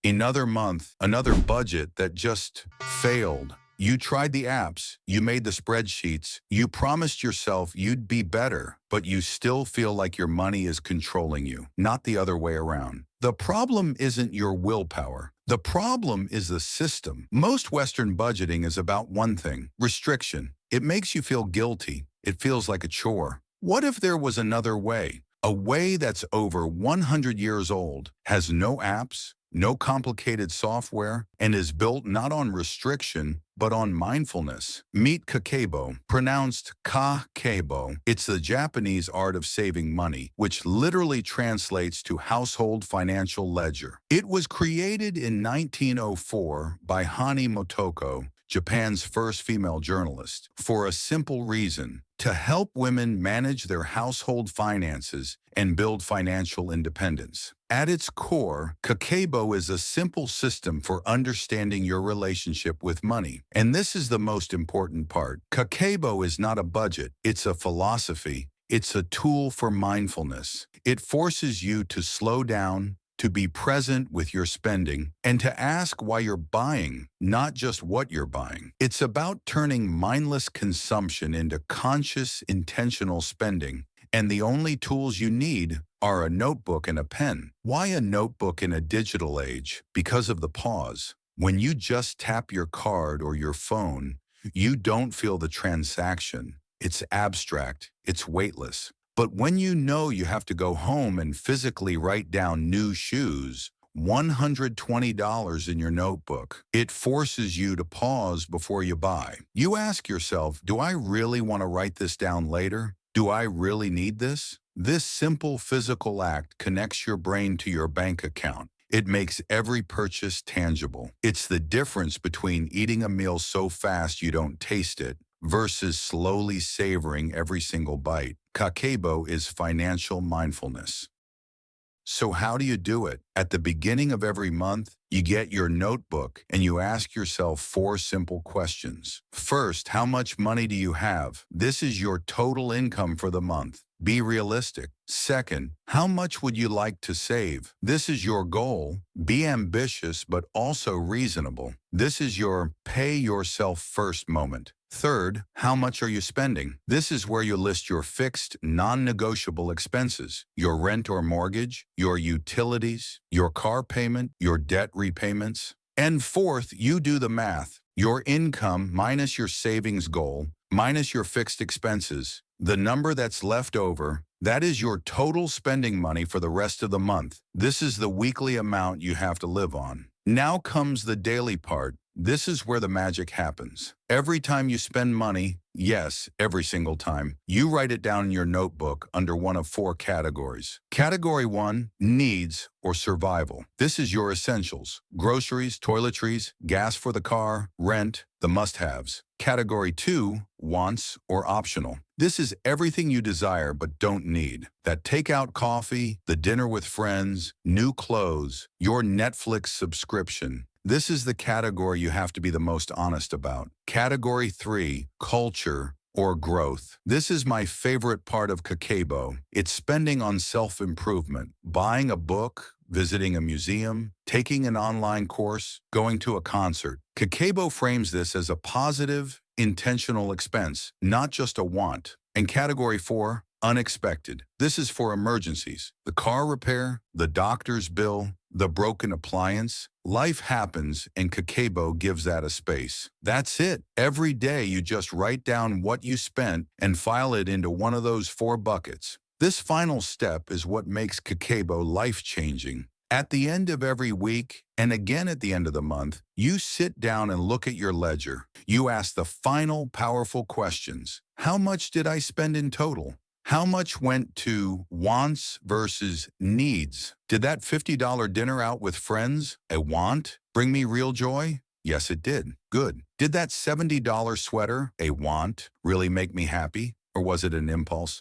Another month, another budget that just failed. You tried the apps, you made the spreadsheets, you promised yourself you'd be better, but you still feel like your money is controlling you, not the other way around. The problem isn't your willpower. The problem is the system. Most Western budgeting is about one thing: restriction. It makes you feel guilty. It feels like a chore. What if there was another way? A way that's over 100 years old, has no apps, no complicated software, and is built not on restriction, but on mindfulness. Meet Kakeibo, pronounced Kah-keh-boh. It's the Japanese art of saving money, which literally translates to household financial ledger. It was created in 1904 by Hani Motoko, Japan's first female journalist, for a simple reason: to help women manage their household finances and build financial independence. At its core, Kakeibo is a simple system for understanding your relationship with money. And this is the most important part. Kakeibo is not a budget, it's a philosophy. It's a tool for mindfulness. It forces you to slow down, to be present with your spending, and to ask why you're buying, not just what you're buying. It's about turning mindless consumption into conscious, intentional spending. And the only tools you need are a notebook and a pen. Why a notebook in a digital age? Because of the pause. When you just tap your card or your phone, you don't feel the transaction. It's abstract, it's weightless. But when you know you have to go home and physically write down new shoes, $120 in your notebook, it forces you to pause before you buy. You ask yourself, do I really want to write this down later? Do I really need this? This simple physical act connects your brain to your bank account. It makes every purchase tangible. It's the difference between eating a meal so fast you don't taste it versus slowly savoring every single bite. Kakeibo is financial mindfulness. So how do you do it? At the beginning of every month, you get your notebook and you ask yourself 4 simple questions. First, how much money do you have? This is your total income for the month. Be realistic. Second, how much would you like to save? This is your goal. Be ambitious but also reasonable. This is your pay yourself first moment. Third, how much are you spending? This is where you list your fixed, non-negotiable expenses, your rent or mortgage, your utilities, your car payment, your debt repayments. And fourth, you do the math. Your income minus your savings goal, minus your fixed expenses, the number that's left over, that is your total spending money for the rest of the month. This is the weekly amount you have to live on. Now comes the daily part. This is where the magic happens. Every time you spend money, yes, every single time, you write it down in your notebook under one of 4 categories. Category 1, needs or survival. This is your essentials: groceries, toiletries, gas for the car, rent, the must-haves. Category 2, wants or optional. This is everything you desire but don't need. That takeout coffee, the dinner with friends, new clothes, your Netflix subscription. This is the category you have to be the most honest about. Category 3, culture or growth. This is my favorite part of Kakeibo. It's spending on self-improvement, buying a book, visiting a museum, taking an online course, going to a concert. Kakeibo frames this as a positive, intentional expense, not just a want. And category 4, unexpected. This is for emergencies. The car repair, the doctor's bill, the broken appliance. Life happens and Kakeibo gives that a space. That's it. Every day you just write down what you spent and file it into one of those 4 buckets. This final step is what makes Kakeibo life-changing. At the end of every week, and again at the end of the month, you sit down and look at your ledger. You ask the final powerful questions. How much did I spend in total? How much went to wants versus needs? Did that $50 dinner out with friends, a want, bring me real joy? Yes, it did. Good. Did that $70 sweater, a want, really make me happy? Or was it an impulse?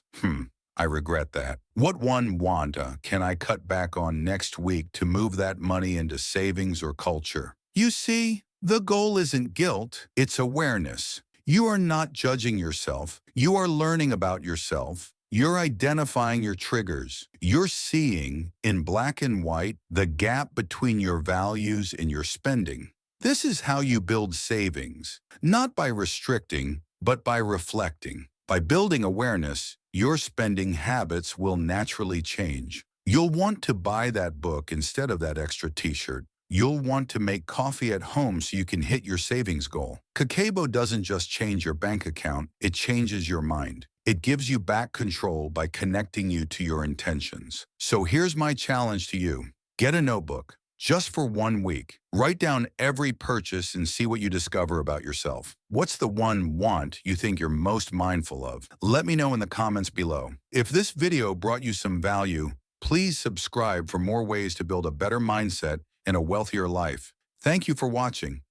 I regret that. What one want can I cut back on next week to move that money into savings or culture? You see, the goal isn't guilt, it's awareness. You are not judging yourself. You are learning about yourself. You're identifying your triggers. You're seeing, in black and white, the gap between your values and your spending. This is how you build savings, not by restricting, but by reflecting. By building awareness, your spending habits will naturally change. You'll want to buy that book instead of that extra t-shirt. You'll want to make coffee at home so you can hit your savings goal. Kakeibo doesn't just change your bank account, it changes your mind. It gives you back control by connecting you to your intentions. So here's my challenge to you. Get a notebook, just for 1 week. Write down every purchase and see what you discover about yourself. What's the one want you think you're most mindful of? Let me know in the comments below. If this video brought you some value, please subscribe for more ways to build a better mindset and a wealthier life. Thank you for watching.